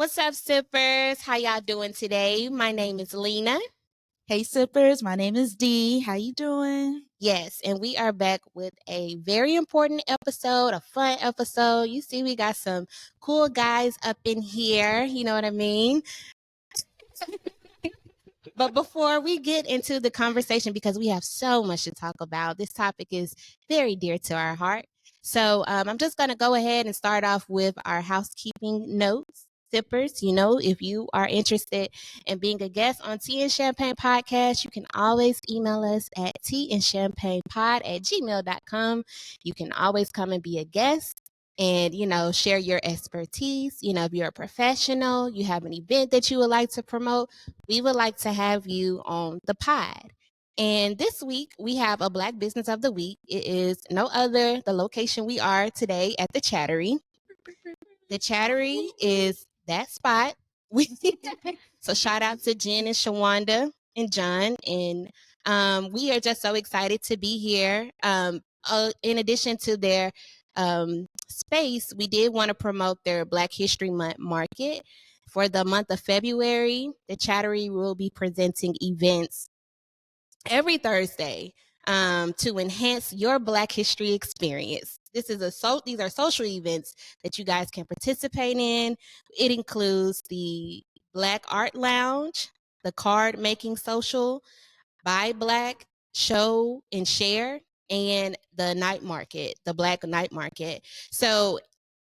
What's up, sippers? How y'all doing today? My name is Lena. Hey, sippers. My name is Dee. How you doing? Yes, and we are back with a very important episode, a fun episode. You see, we got some cool guys up in here. You know what I mean? But before we get into the conversation, because we have so much to talk about, this topic is very dear to our heart. So I'm just going to go ahead and start off with our housekeeping notes. Sippers, if you are interested in being a guest on Tea and Champagne Podcast, you can always email us at teaandchampagnepod@gmail.com. You can always come and be a guest and, share your expertise. If you're a professional, you have an event that you would like to promote, we would like to have you on the pod. And this week, we have a Black Business of the Week. It is no other, the location we are today at the Chattery. The Chattery is that spot. So shout out to Jen and Shawanda and John. And we are just so excited to be here. In addition to their space, we did want to promote their Black History Month market. For the month of February, the Chattery will be presenting events every Thursday to enhance your Black history experience. These are social events that you guys can participate in. It includes the Black Art Lounge, the Card Making Social, Buy Black, Show and Share, and the night market, the Black Night Market. So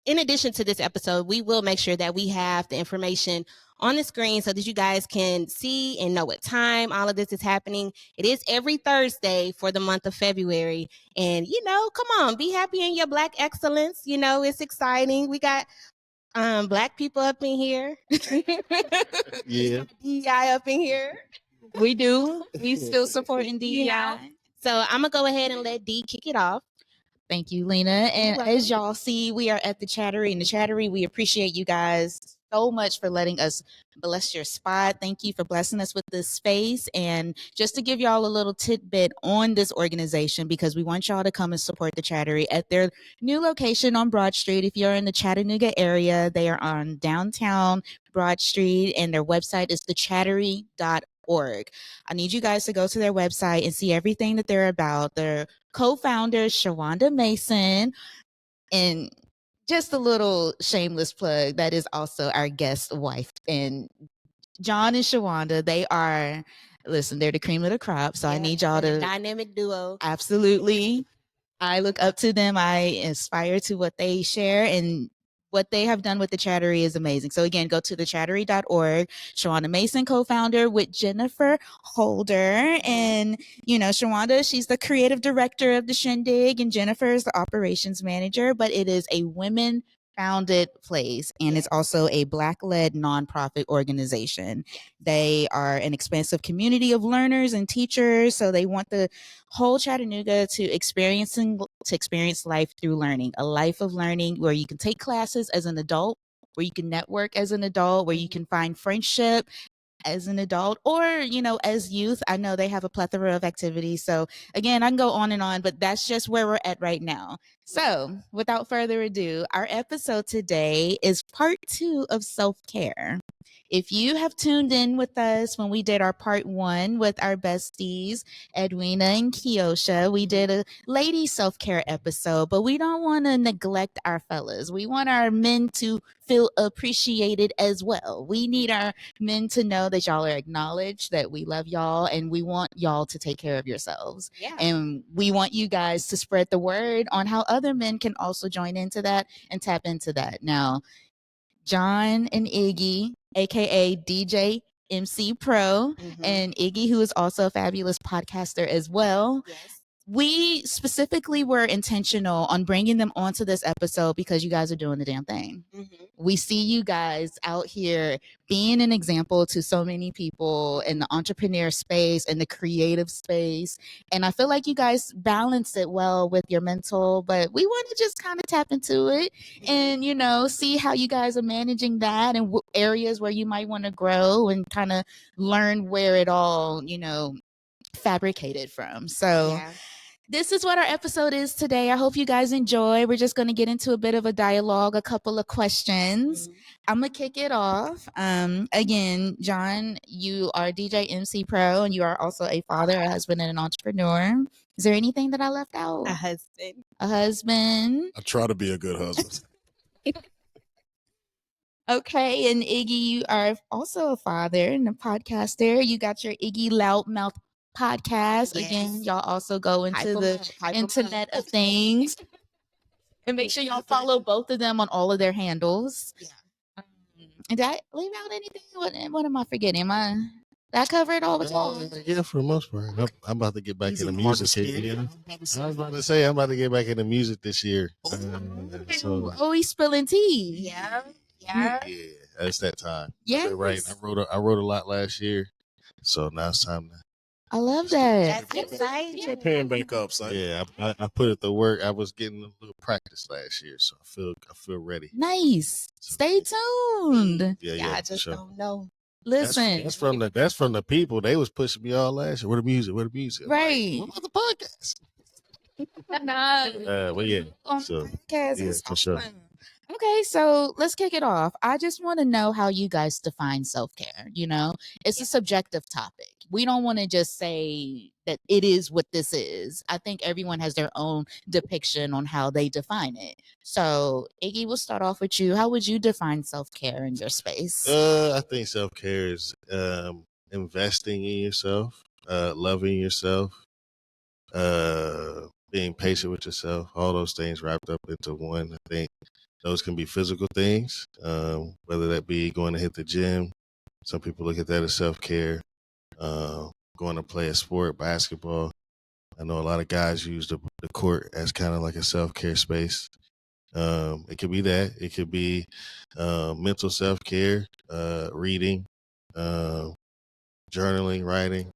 in addition to this episode, we will make sure that we have the information on the screen so that you guys can see and know what time all of this is happening. It is every Thursday for the month of February. And, come on, be happy in your Black excellence. It's exciting. We got Black people up in here. Yeah. DEI up in here. We do. We still supporting DEI. So I'm going to go ahead and let Dee kick it off. Thank you, Lena. And as y'all see, we are at the Chattery. And the Chattery, we appreciate you guys so much for letting us bless your spot. Thank you for blessing us with this space. And just to give y'all a little tidbit on this organization, because we want y'all to come and support the Chattery at their new location on Broad Street. If you're in the Chattanooga area, they are on downtown Broad Street, and their website is thechattery.org. I need you guys to go to their website and see everything that they're about. Their co-founder, Shawanda Mason, and just a little shameless plug, that is also our guest wife. And John and Shawanda, they're the cream of the crop. So I need y'all to dynamic duo. Absolutely. I look up to them. I aspire to what they share, and what they have done with the Chattery is amazing. So again, go to thechattery.org. Shawanda Mason, co-founder with Jennifer Holder. And, Shawanda, she's the creative director of the Shindig, and Jennifer is the operations manager, but it is a women-founded place, and it's also a Black-led nonprofit organization. They are an expansive community of learners and teachers, so they want the whole Chattanooga to experience life through learning, a life of learning where you can take classes as an adult, where you can network as an adult, where you can find friendship as an adult, or, as youth. I know they have a plethora of activities. So again, I can go on and on, but that's just where we're at right now. So without further ado, our episode today is part 2 of self-care. If you have tuned in with us when we did our part 1 with our besties, Edwina and Kiosha, we did a lady self-care episode, but we don't want to neglect our fellas. We want our men to feel appreciated as well. We need our men to know that y'all are acknowledged, that we love y'all, and we want y'all to take care of yourselves. Yeah. And we want you guys to spread the word on how other men can also join into that and tap into that. Now, John and Iggy, aka DJ MC Pro, and Iggy, who is also a fabulous podcaster as well. Yes. We specifically were intentional on bringing them onto this episode because you guys are doing the damn thing. We see you guys out here being an example to so many people in the entrepreneur space and the creative space. And I feel like you guys balance it well with your mental, but we want to just kind of tap into it and, see how you guys are managing that and areas where you might want to grow and kind of learn where it all, fabricated from. So this is what our episode is today. I hope you guys enjoy. We're just going to get into a bit of a dialogue, a couple of questions. I'm going to kick it off. Again, John, you are DJ MC Pro, and you are also a father, a husband, and an entrepreneur. Is there anything that I left out? A husband. A husband. I try to be a good husband. Okay, and Iggy, you are also a father and a podcaster. You got your Iggy Loudmouth podcast. Yes. Again, y'all also go into Hype 'em the up, hype 'em Internet up. of Things. And make sure y'all follow both of them on all of their handles. Yeah. Did I leave out anything? What am I forgetting? Did I cover it all with y'all? Yeah, for the most part. I'm about to get back into music. Yeah. I was about to say I'm about to get back into music this year. So Oh, he's spilling tea. Yeah. yeah, it's that time. Yes. Right. I wrote a lot last year, so now it's time to. I love that. That's exciting. Pen back up, son. Yeah, I put it to work. I was getting a little practice last year, so I feel ready. Nice. Stay tuned. Yeah, I just sure. don't know. Listen. That's from the people. They was pushing me all last year. Where the music? I'm Right. like, what about the podcast? Nah. Well, yeah. On So, the podcast. yeah, It's for sure. awesome. Okay, so let's kick it off. I just want to know how you guys define self-care. It's a subjective topic. We don't want to just say that it is what this is. I think everyone has their own depiction on how they define it. So, Iggy, we'll start off with you. How would you define self-care in your space? I think self-care is investing in yourself, loving yourself, being patient with yourself, all those things wrapped up into one. I think those can be physical things, whether that be going to hit the gym. Some people look at that as self-care. Going to play a sport, basketball. I know a lot of guys use the court as kind of like a self-care space. It could be that. It could be mental self-care, reading, journaling, writing.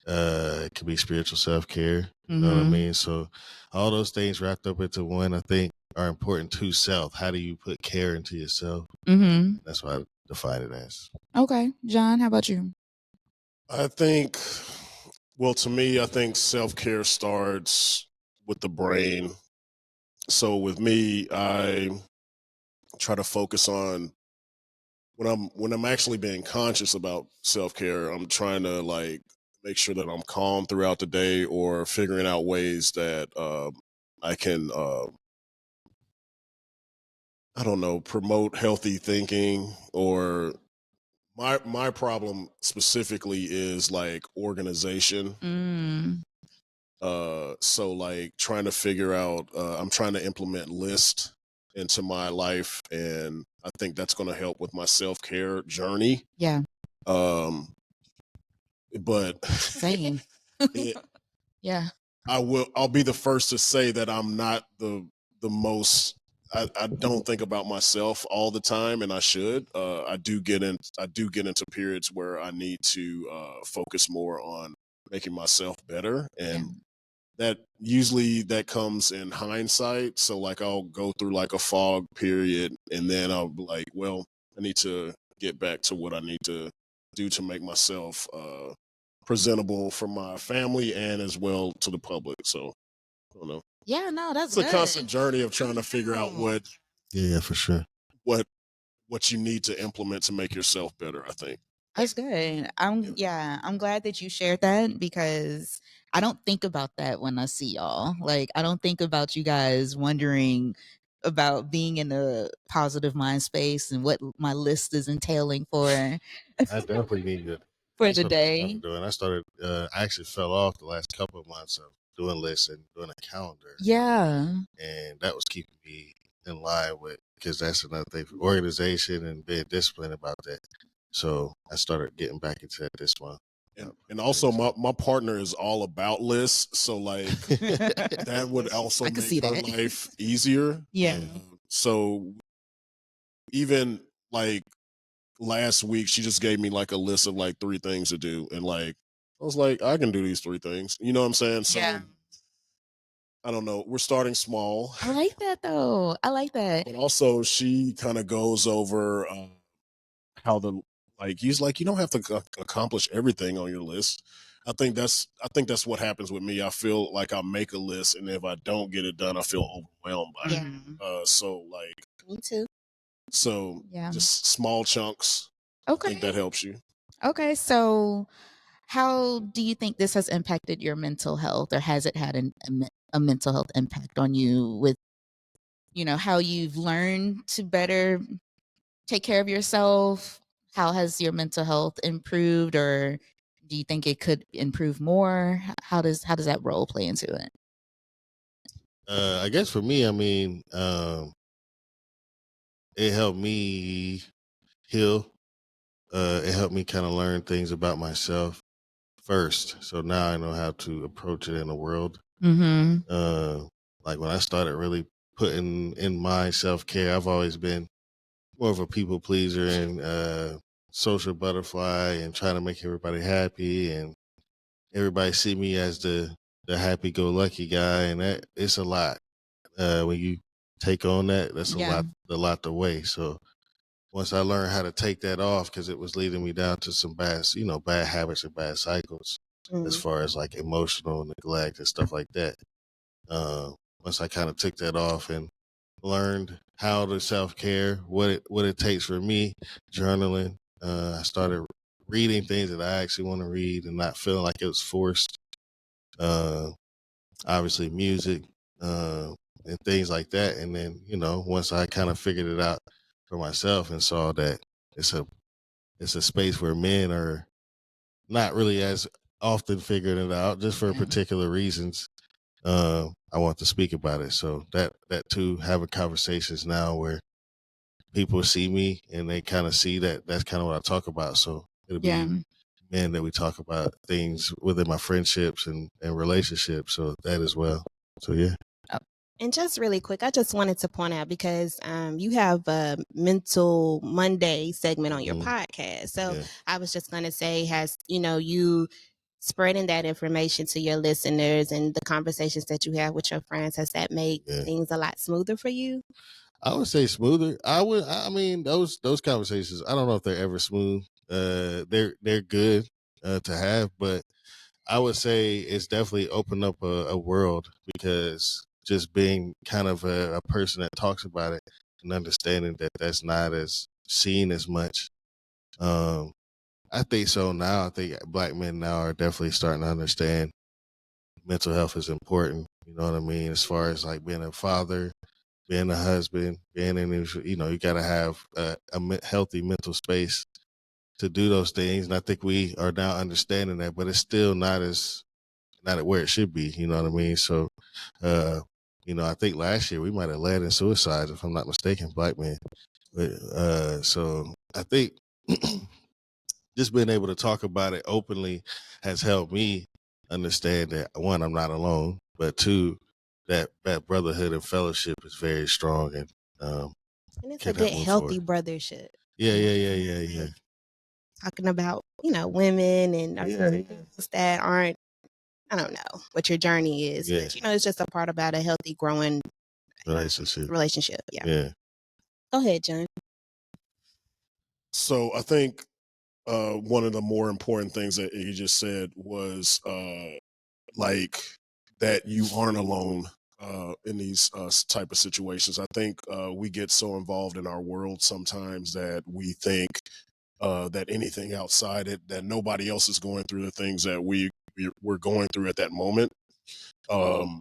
It could be spiritual self-care. You know what I mean? So all those things wrapped up into one, I think, are important to self. How do you put care into yourself? Mm-hmm. That's what I define it as. Okay. John, how about you? I think, well, to me, I think self-care starts with the brain. So with me, I try to focus on when I'm actually being conscious about self-care, I'm trying to like make sure that I'm calm throughout the day or figuring out ways that I can I don't know, promote healthy thinking. Or my problem specifically is like organization. So like trying to figure out I'm trying to implement list into my life, and I think that's going to help with my self-care journey. Yeah. But Same. Yeah. I'll be the first to say that I'm not the most I don't think about myself all the time, and I should. I do get into periods where I need to focus more on making myself better, and that usually comes in hindsight. So like I'll go through like a fog period, and then I'll be like, well, I need to get back to what I need to do to make myself presentable for my family and as well to the public. So I don't know. Yeah, no, that's It's a good. constant journey of trying to figure out Yeah, for sure. what you need to implement to make yourself better, I think. That's good. I'm glad that you shared that, because I don't think about that when I see y'all. Like, I don't think about you guys wondering about being in a positive mind space and what my list is entailing for I definitely need to. for That's the what day. I started. I actually fell off the last couple of months of doing lists and doing a calendar, Yeah. and that was keeping me in line with, because that's another thing for organization and being disciplined about that. So I started getting back into that this month. And also my partner is all about lists, so like that would also I could make see her that. life easier. Yeah. So even like last week, she just gave me like a list of like 3 things to do, and like I was like, I can do these 3 things. You know what I'm saying? So Yeah. I don't know. We're starting small, I like that though. I like that. but also she kind of goes over how the like he's like, you don't have to accomplish everything on your list. I think that's what happens with me. I feel like I make a list, and if I don't get it done, I feel overwhelmed by Yeah. it. So like, Me too. so Yeah. just small chunks. I think that Okay. helps you. Okay. So, how do you think this has impacted your mental health, or has it had a mental health impact on you with, how you've learned to better take care of yourself? How has your mental health improved, or do you think it could improve more? How does that role play into it? I guess for me, I mean, it helped me heal. It helped me kind of learn things about myself first. So now I know how to approach it in the world. Mm-hmm. Like when I started really putting in my self care, I've always been more of a people pleaser and social butterfly and trying to make everybody happy and everybody see me as the happy go lucky guy, and that it's a lot. When you take on that, that's Yeah. a lot to weigh. So once I learned how to take that off, because it was leading me down to some bad habits and bad cycles, as Mm. far as like emotional neglect and stuff like that. Uh, Once I kind of took that off and learned how to self care, what it takes for me, journaling. I started reading things that I actually want to read and not feeling like it was forced. Uh, Obviously, music and things like that. And then once I kind of figured it out for myself and saw that it's a it's a space where men are not really as often figuring it out just for Yeah. particular reasons. I want to speak about it. So that too, having conversations now where people see me and they kind of see that that's kind of what I talk about. So it'll Yeah. be men that we talk about things within my friendships and relationships. So that as well. So yeah. And just really quick, I just wanted to point out because you have a Mental Monday segment on your Mhm. podcast. So Yeah. I was just going to say, has, you spreading that information to your listeners and the conversations that you have with your friends, has that made Yeah. things a lot smoother for you? I would say smoother. I mean those conversations, I don't know if they're ever smooth. They're good to have, but I would say it's definitely opened up a world, because just being kind of a person that talks about it and understanding that that's not as seen as much. Um, I think so now. I think black men now are definitely starting to understand mental health is important. You know what I mean? As far as like being a father, being a husband, being in, you got to have healthy mental space to do those things. And I think we are now understanding that, but it's still not at where it should be. You know what I mean? So, I think last year we might have led in suicides, if I'm not mistaken, black men. But, so I think just being able to talk about it openly has helped me understand that, one, I'm not alone, but two, that brotherhood and fellowship is very strong and And it's a can help good, move forward. healthy brothership. Yeah. Talking about, women and Yeah. that aren't, I don't know what your journey is, Yeah. but it's just a part about a healthy, growing relationship. Yeah. Yeah. Go ahead, John. So I think one of the more important things that you just said was like that you aren't alone in these type of situations. I think we get so involved in our world sometimes that we think that anything outside it, that nobody else is going through the things that we're going through at that moment. Um,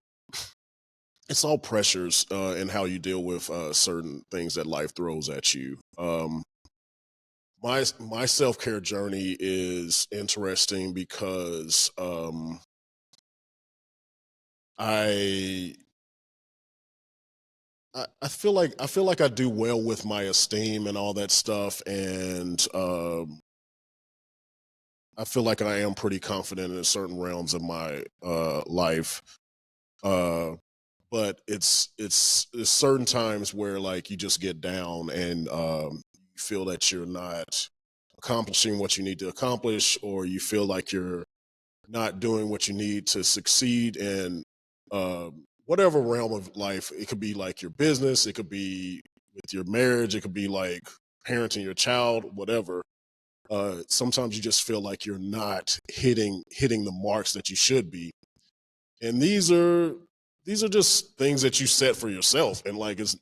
it's all pressures in how you deal with certain things that life throws at you. My self care journey is interesting because I I feel like I do well with my esteem and all that stuff, and I feel like I am pretty confident in certain realms of my life. Uh, but it's certain times where like you just get down and you feel that you're not accomplishing what you need to accomplish, or you feel like you're not doing what you need to succeed in whatever realm of life. It could be like your business, it could be with your marriage, it could be like parenting your child, whatever. sometimes you just feel like you're not hitting the marks that you should be, and these are just things that you set for yourself, and like it's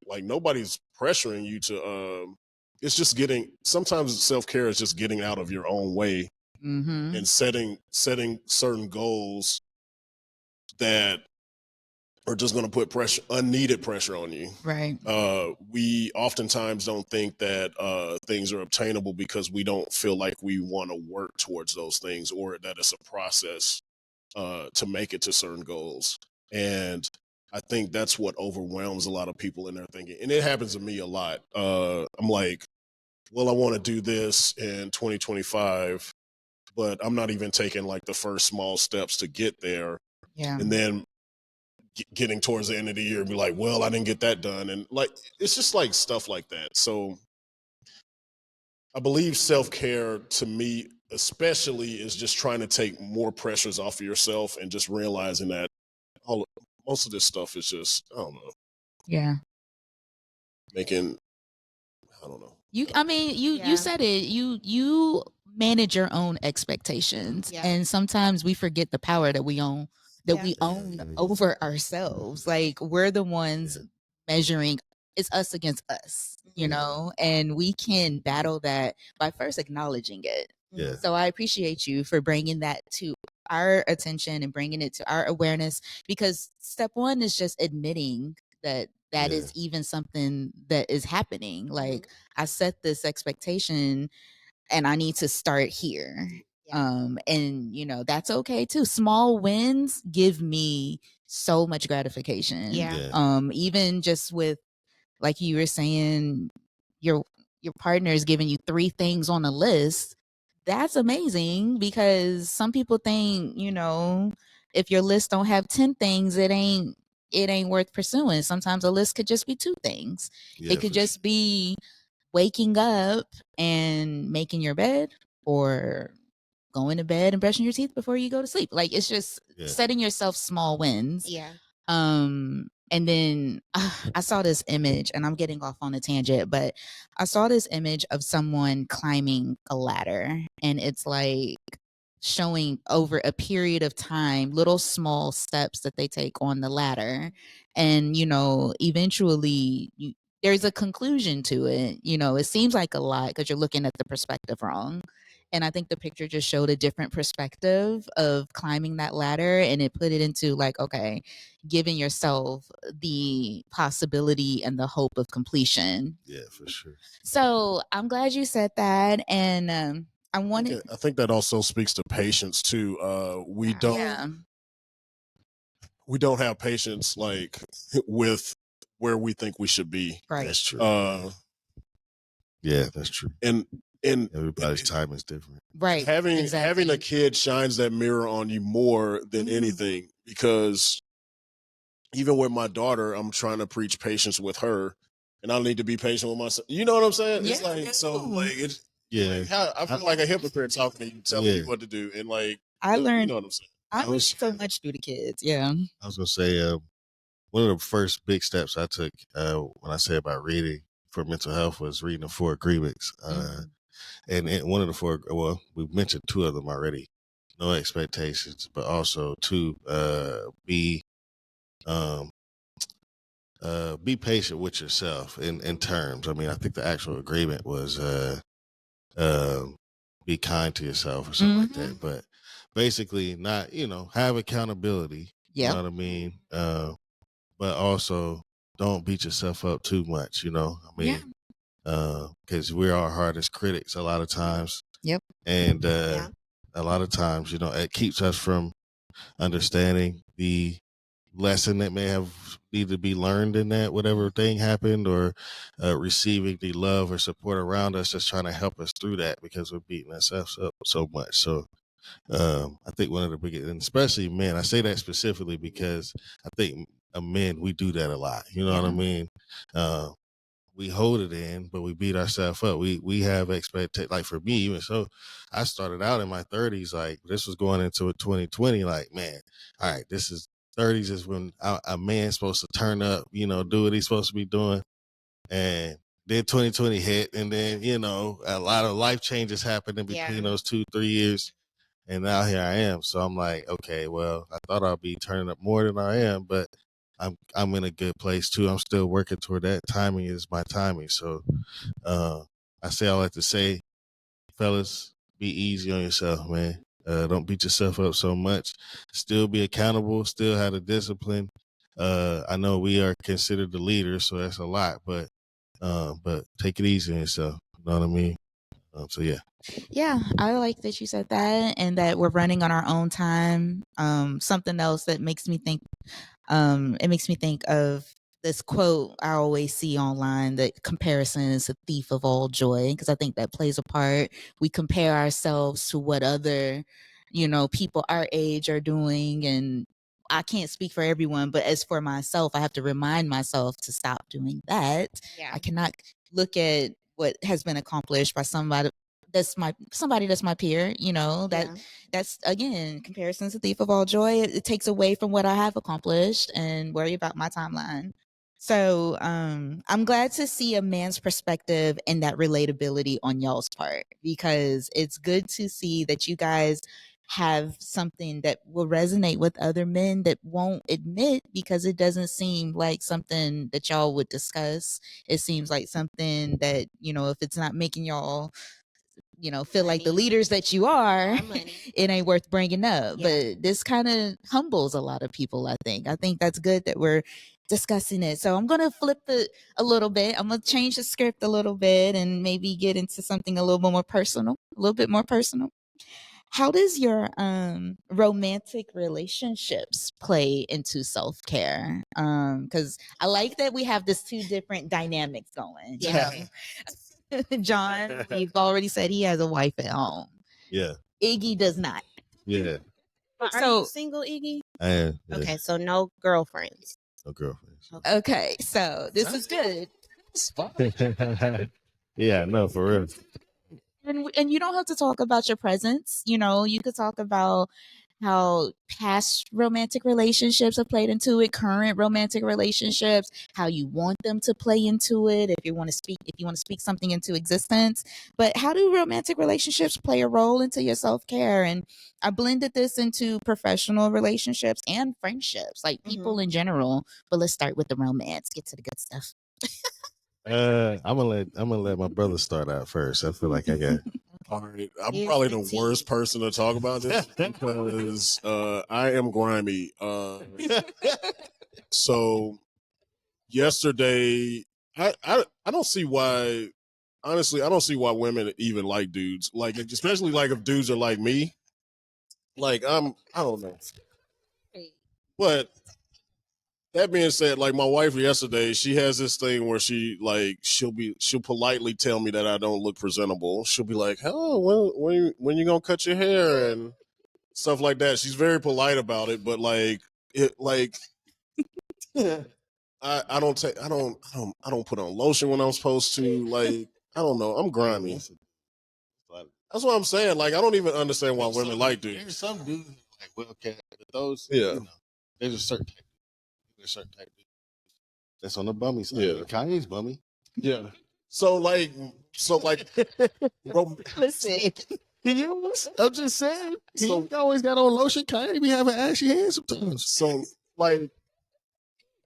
like nobody's pressuring you to. It's just getting. Sometimes self care is just getting out of your own way Mm-hmm. and setting certain goals that are just going to put unneeded pressure on you. Right. We oftentimes don't think that things are obtainable because we don't feel like we want to work towards those things, or that it's a process to make it to certain goals. And I think that's what overwhelms a lot of people in their thinking. And it happens to me a lot. I'm like, well, I want to do this in 2025, but I'm not even taking like the first small steps to get there. Yeah. And then getting towards the end of the year and be like, well, I didn't get that done. And like, it's just like stuff like that. So I believe self-care to me, especially, is just trying to take more pressures off of yourself and just realizing that most of this stuff is just, I don't know, Yeah. making, I don't know. I mean, you Yeah. said it. You manage your own expectations, Yeah. and sometimes we forget the power that we own Yeah. own over ourselves. Like, we're the ones measuring. It's us against us, you know, and we can battle that by first acknowledging it. Yeah. So I appreciate you for bringing that to our attention and bringing it to our awareness, because step one is just admitting that is even something that is happening. Like, I set this expectation and I need to start here. And you know, that's okay too. Small wins give me so much gratification. Yeah. Even just with, like you were saying, your partner is giving you 3 things on a list. That's amazing, because some people think, you know, if your list don't have 10 things, it ain't worth pursuing. Sometimes a list could just be 2 things. Yeah, It could just be waking up and making your bed, or going to bed and brushing your teeth before you go to sleep. Like, it's just setting yourself small wins. Yeah. And then I saw this image, and I'm getting off on a tangent, but I saw this image of someone climbing a ladder, and it's like showing over a period of time little small steps that they take on the ladder. And, you know, eventually there's a conclusion to it. You know, it seems like a lot because you're looking at the perspective wrong. And I think the picture just showed a different perspective of climbing that ladder, and it put it into like, okay, giving yourself the possibility and the hope of completion. Yeah, for sure. So I'm glad you said that. And I think that also speaks to patience too. We don't have patience like with where we think we should be. Right. That's true. Yeah, that's true. And everybody's time is different. Right. Having a kid shines that mirror on you more than anything, because even with my daughter, I'm trying to preach patience with her, and I need to be patient with myself. You know what I'm saying? Yeah. It's like, so like it's Yeah. like, I feel like a hypocrite talking to you, telling you what to do, and like I learned, you know what I'm saying? I learned so much through the kids. Yeah. I was gonna say one of the first big steps I took when I say about reading for mental health was reading the 4 agreements. And one of the 4, well, we've mentioned 2 of them already. No expectations, but also to be patient with yourself in terms. I mean, I think the actual agreement was be kind to yourself or something like that. But basically, not, you know, have accountability. You know what I mean? But also don't beat yourself up too much. You know, I mean, because we're our hardest critics a lot of times. Yep. And a lot of times, you know, it keeps us from understanding the lesson that may have needed to be learned in that whatever thing happened, or receiving the love or support around us that's trying to help us through that, because we're beating ourselves up so much. So I think one of the biggest, and especially men, I say that specifically because I think men, we do that a lot. You know what I mean? We hold it in, but we beat ourselves up. We have expectations. Like for me, even so, I started out in my 30s. Like this was going into 2020. Like, man, all right, this is 30s is when a man's supposed to turn up, you know, do what he's supposed to be doing. And then 2020 hit, and then a lot of life changes happened in between those 2-3 years, and now here I am. So I'm like, okay, well, I thought I'd be turning up more than I am, but I'm in a good place too. I'm still working toward that. Timing is my timing. So I say all that to say, fellas, be easy on yourself, man. Don't beat yourself up so much. Still be accountable. Still have the discipline. I know we are considered the leaders, so that's a lot. But take it easy on yourself. You know what I mean? So yeah. Yeah, I like that you said that, and that we're running on our own time. Something else that makes me think. It makes me think of this quote I always see online, that comparison is a thief of all joy, because I think that plays a part. We compare ourselves to what other, people our age are doing, and I can't speak for everyone, but as for myself, I have to remind myself to stop doing that. Yeah. I cannot look at what has been accomplished by somebody that's my peer, that's, again, comparison's a thief of all joy. It takes away from what I have accomplished and worry about my timeline. So I'm glad to see a man's perspective and that relatability on y'all's part, because it's good to see that you guys have something that will resonate with other men that won't admit, because it doesn't seem like something that y'all would discuss. It seems like something that, if it's not making y'all feel like the leaders that you are, it ain't worth bringing up. But this kind of humbles a lot of people, I think that's good that we're discussing it. So I'm going to flip it a little bit. I'm going to change the script a little bit and maybe get into something a little bit more personal. How does your romantic relationships play into self-care? Because I like that we have this two different dynamics going. John, you've already said he has a wife at home. Yeah. Iggy does not. Yeah. Are you single, Iggy? I am. Yeah. Okay, so no girlfriends. No girlfriends. Okay, so this is good. Yeah, no, for real. And you don't have to talk about your presence. You could talk about how past romantic relationships have played into it, current romantic relationships, how you want them to play into it, if you want to speak something into existence. But how do romantic relationships play a role into your self-care? And I blended this into professional relationships and friendships, like people in general. But let's start with the romance. Get to the good stuff. I'm gonna let my brother start out first. I feel like I got. All right, I'm probably the worst person to talk about this because I am grimy. So yesterday, I don't see why. Honestly, I don't see why women even like dudes. Like, especially like if dudes are like me. Like I don't know. But that being said, like my wife yesterday, she has this thing where she'll politely tell me that I don't look presentable. She'll be like, "Oh, when you gonna cut your hair?" and stuff like that. She's very polite about it, but I don't put on lotion when I'm supposed to. Like, I don't know. I'm grimy. That's what I'm saying. Like, I don't even understand why women like dudes. There's some dudes like Wildcat, but those, there's a certain type. There's a certain type of dude that's on the bummy side. Yeah. Kanye's bummy. Yeah. So Listen. I'm just saying. He always got on lotion. Kanye be having ashy hands sometimes. So like.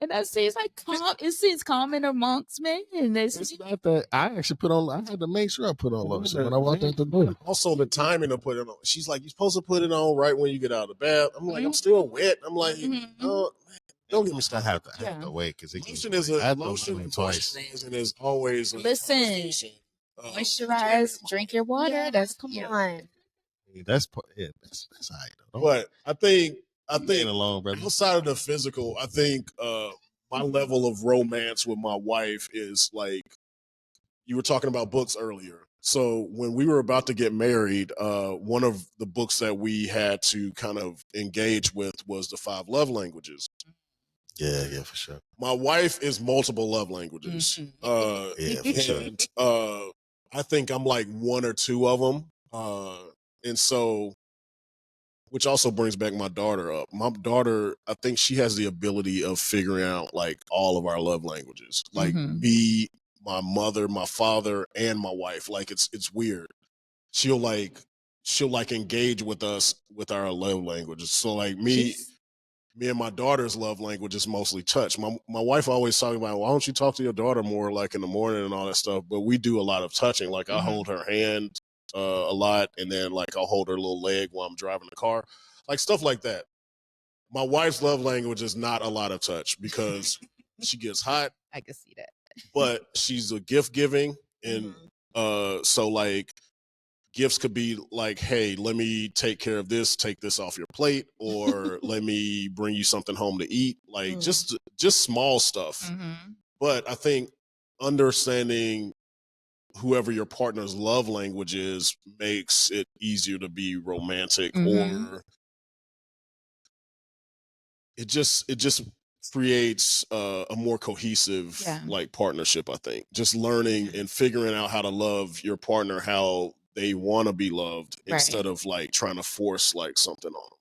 And that seems like it seems common amongst men. It's not that I actually put on. I had to make sure I put on lotion when I walked out the door. Also, the timing to put it on. She's like, "You're supposed to put it on right when you get out of the bath." I'm like, "I'm still wet." I'm like, "Oh, don't get me started." I have to wait because lotion is a lotion twice, and is always listen. Moisturize, drink your water. Yeah, that's come on. That's all right. But I think along, brother. outside of the physical, I think my level of romance with my wife is like, you were talking about books earlier. So when we were about to get married, one of the books that we had to kind of engage with was the 5 love languages. Yeah, for sure. My wife is multiple love languages. Yeah, for sure. And I think I'm like 1 or 2 of them. And so, which also brings back my daughter up. My daughter, I think she has the ability of figuring out like all of our love languages. Like my mother, my father, and my wife. Like it's weird. She'll like engage with us with our love languages. So like me and my daughter's love language is mostly touch. My wife always talking about, why don't you talk to your daughter more like in the morning and all that stuff? But we do a lot of touching. Like I hold her hand a lot, and then like I'll hold her little leg while I'm driving the car, like stuff like that. My wife's love language is not a lot of touch because she gets hot. I can see that. But she's a gift giving, and so like gifts could be like, hey, let me take care of this, take this off your plate, or let me bring you something home to eat, like just small stuff. But I think understanding whoever your partner's love language is makes it easier to be romantic, or it just creates a more cohesive like partnership. I think just learning and figuring out how to love your partner how they want to be loved instead of like trying to force like something on them,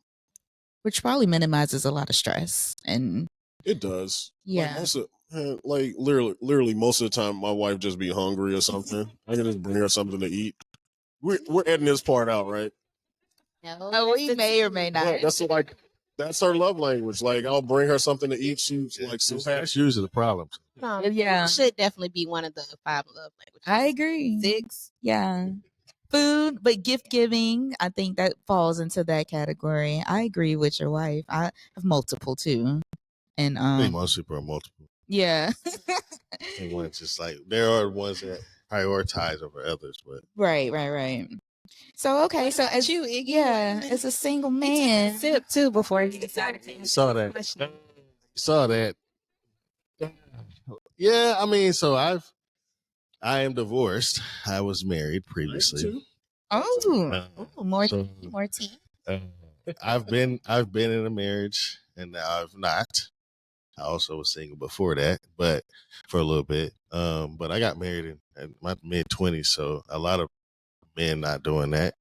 which probably minimizes a lot of stress. And it does. Like literally most of the time my wife just be hungry or something. I can just bring her something to eat. We're editing this part out, right? No, we may or may not. Yeah, that's her love language. Like I'll bring her something to eat. She's like so happy. That's usually the problem. Yeah, should definitely be one of the 5 love languages. I agree. 6. Yeah. Food, but gift giving, I think that falls into that category. I agree with your wife. I have multiple too. And I think most people are multiple. Yeah. And one's just like there are ones that prioritize over others, but right. So okay, so as you, Iggy, as a single man, sip too before you decided to saw that. Yeah, I mean, so I am divorced. I was married previously. More tea. I've been in a marriage, and now I've not. I also was single before that, but for a little bit. But I got married in my mid-20s, so a lot of men not doing that.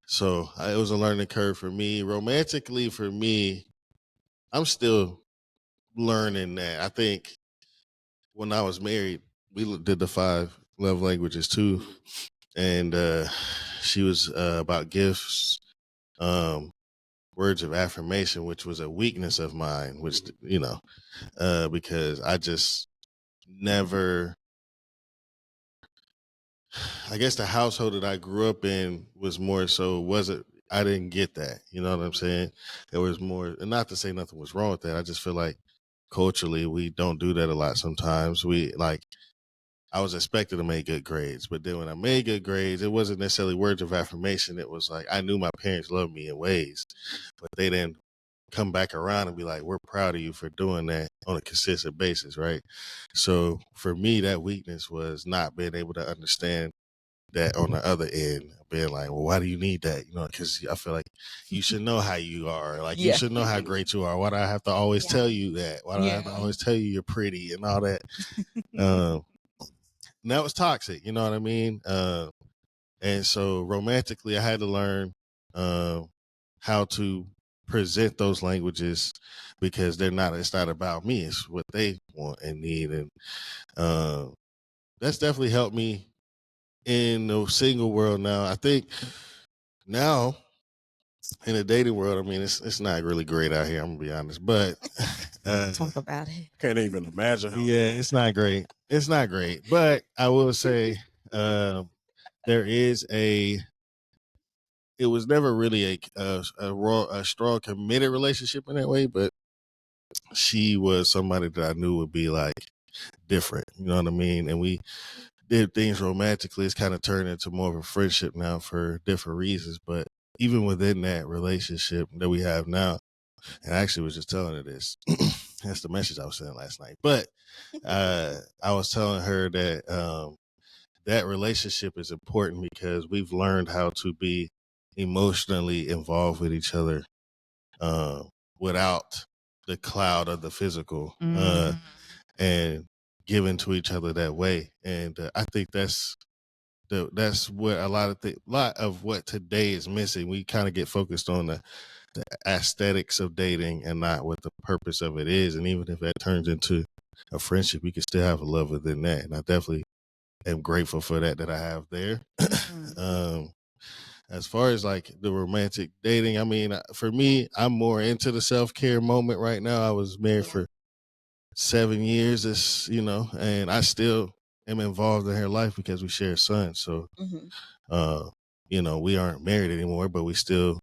So it was a learning curve for me. Romantically, for me, I'm still learning that. I think when I was married, we did the 5 love languages too, and she was about gifts, words of affirmation, which was a weakness of mine, which because I just never. I guess the household that I grew up in was more so wasn't. I didn't get that. You know what I'm saying? There was more, and not to say nothing was wrong with that. I just feel like culturally we don't do that a lot. Sometimes I was expected to make good grades, but then when I made good grades, it wasn't necessarily words of affirmation. It was like I knew my parents loved me in ways, but they didn't come back around and be like, "We're proud of you for doing that on a consistent basis," right? So for me, that weakness was not being able to understand that on the other end, being like, well, why do you need that? Because I feel like you should know how you are. Like, you should know how great you are. Why do I have to always tell you that? Why do I have to always tell you you're pretty and all that? And that was toxic, you know what I mean? And so romantically, I had to learn how to present those languages because it's not about me. It's what they want and need. And that's definitely helped me in the single world now. I think now in the dating world, I mean, it's not really great out here. I'm gonna be honest, but talk about it. Can't even imagine. Yeah, it's not great. It's not great, but I will say there is it was never really a strong committed relationship in that way, but she was somebody that I knew would be like different. You know what I mean? And we did things romantically. It's kind of turned into more of a friendship now for different reasons. But even within that relationship that we have now, and I actually was just telling her this. That's the message I was sending last night. But I was telling her that that relationship is important because we've learned how to be emotionally involved with each other without the cloud of the physical and giving to each other that way. And I think that's what a lot of what today is missing. We kind of get focused on the aesthetics of dating and not what the purpose of it is. And even if that turns into a friendship, you can still have a love within that. And I definitely am grateful for that I have there. As far as like the romantic dating, I mean, for me, I'm more into the self-care moment right now. I was married for 7 years, and I still am involved in her life because we share a son. So, we aren't married anymore, but we still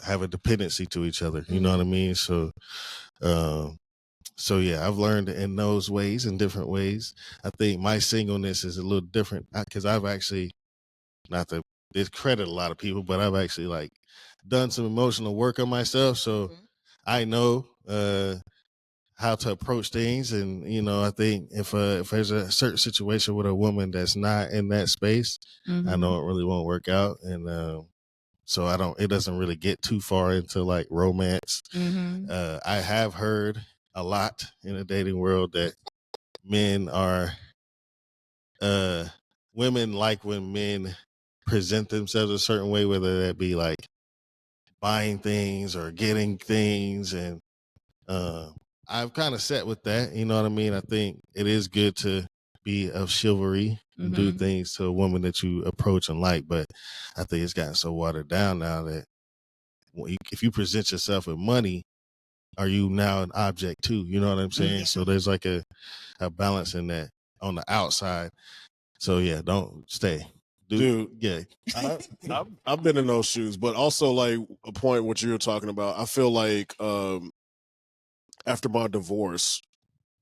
have a dependency to each other. You know what I mean? So, yeah, I've learned in those ways, in different ways. I think my singleness is a little different because I've actually, not to discredit a lot of people, but I've actually like done some emotional work on myself. So I know how to approach things. And, I think if there's a certain situation with a woman that's not in that space, I know it really won't work out. And so it doesn't really get too far into like romance. I have heard a lot in the dating world that women like when men present themselves a certain way, whether that be like buying things or getting things. And I've kind of sat with that. You know what I mean? I think it is good to be of chivalry and do things to a woman that you approach and like. But I think it's gotten so watered down now that if you present yourself with money, are you now an object too? You know what I'm saying? So there's like a balance in that on the outside. So yeah, don't stay. Dude, yeah. I've been in those shoes, but also like a point what you were talking about. I feel like after my divorce,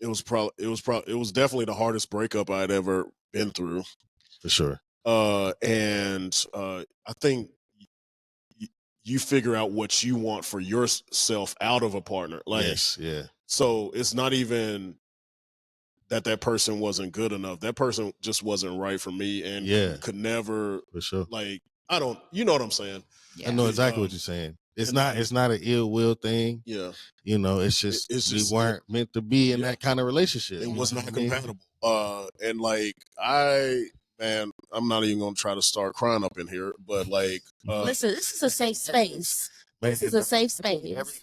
it was definitely the hardest breakup I'd ever been through. For sure. I think you figure out what you want for yourself out of a partner. Like, yes, yeah. So it's not even that person wasn't good enough. That person just wasn't right for me, and could never. For sure. Like, I don't. You know what I'm saying? Yeah. I know exactly what you're saying. It's not an ill will thing. Yeah. It's just we weren't meant to be in that kind of relationship. It was not compatible. And like man, I'm not even gonna try to start crying up in here, but like, listen, this is a safe space. This is a safe space.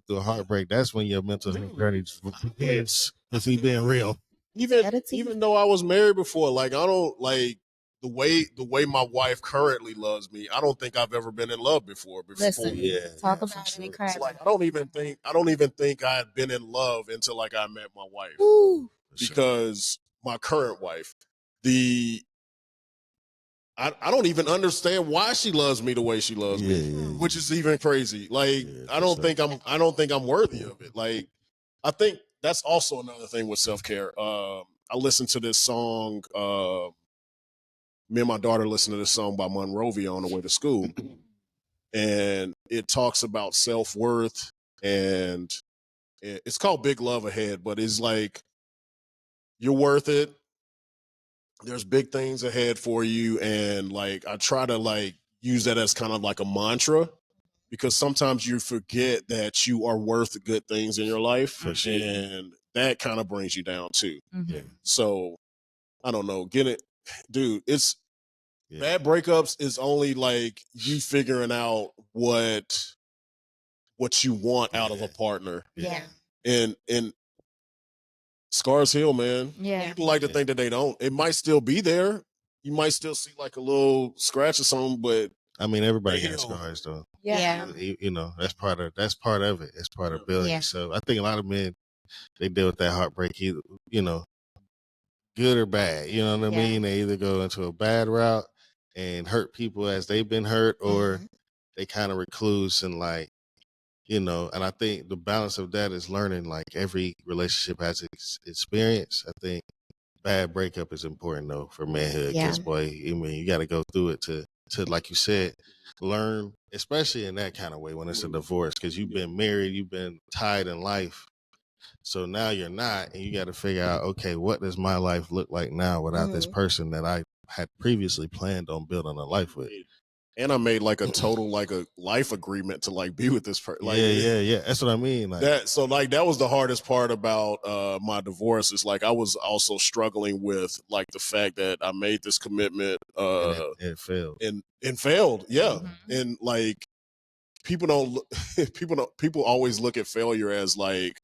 Through a heartbreak, that's when your mental journey begins. If we being real, even though I was married before, like I don't like the way my wife currently loves me. I don't think I've ever been in love before. Listen, talk about Sure. it. Cry. Like I don't even think I had been in love until like I met my wife. Ooh. Because my current wife, I don't even understand why she loves me the way she loves me, which is even crazy. Like I don't think I'm worthy of it. Like I think that's also another thing with self-care. I listened to this song. Me and my daughter listened to this song by Monrovia on the way to school, and it talks about self-worth, and it's called Big Love Ahead, but it's like you're worth it. There's big things ahead for you, and like I try to like use that as kind of like a mantra, because sometimes you forget that you are worth good things in your life, and that kind of brings you down too. So I don't know, dude, it's bad breakups is only like you figuring out what you want out of a partner. And scars heal, man. People like to think that they don't. It might still be there. You might still see like a little scratch or something, but I mean, everybody got scars though. That's part of it. It's part of building. So I think a lot of men, they deal with that heartbreak either, good or bad. You know what I mean? They either go into a bad route and hurt people as they've been hurt, or they kind of recluse and like, and I think the balance of that is learning. Like every relationship has its experience. I think bad breakup is important though for manhood, because boy, I mean, you got to go through it to like you said, learn, especially in that kind of way when it's a divorce, because you've been married, you've been tied in life. So now you're not, and you got to figure out, okay, what does my life look like now without this person that I had previously planned on building a life with? And I made like a total like a life agreement to like be with this person. Like, yeah. That's what I mean. Like that. So like that was the hardest part about my divorce. Is like I was also struggling with like the fact that I made this commitment and it failed. And failed. Yeah. And like people always look at failure as like